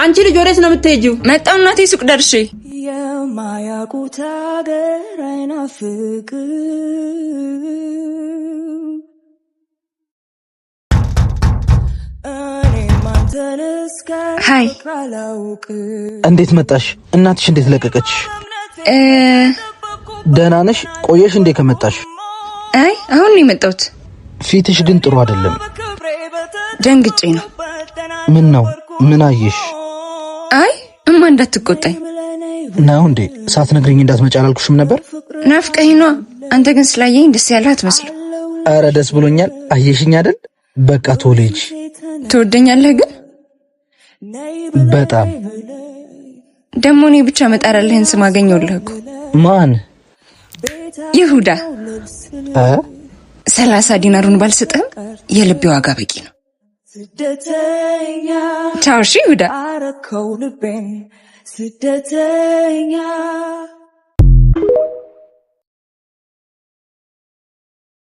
አንቺ ልጅ ወዴት ነው የምትሄጂው? መጣሁ እናቴ ሱቅ ደርሼ። የማያውቁት ሀገር አይናፍቅ ሃይ እንዴት መጣሽ? እናትሽ እንዴት ለቀቀች? ደህና ነሽ? ቆየሽ እንዴ ከመጣሽ? አይ አሁን ነው የመጣሁት። ፊትሽ ግን ጥሩ አይደለም። ደንግጬ ነው። ምን ነው? ምን አየሽ? አይ እማ እንዳትቆጣኝ ነው እንዴ? ሳትነግሪኝ እንዳትመጪ አላልኩሽም ነበር? ናፍቀኝ ነው። አንተ ግን ስላየኝ ደስ ያለህ አትመስልም። አረ ደስ ብሎኛል። አየሽኝ አይደል? በቃ ቶሎጂ። ትወደኛለህ ግን? በጣም ደሞ እኔ ብቻ መጣራለህን ስም አገኘሁልህ እኮ። ማን? ይሁዳ። 30 ዲናሩን ባልሰጠህም የልቤ ዋጋ በቂ ነው። ቻው እሺ ይሁዳ። አረከው ልቤን ስደተኛ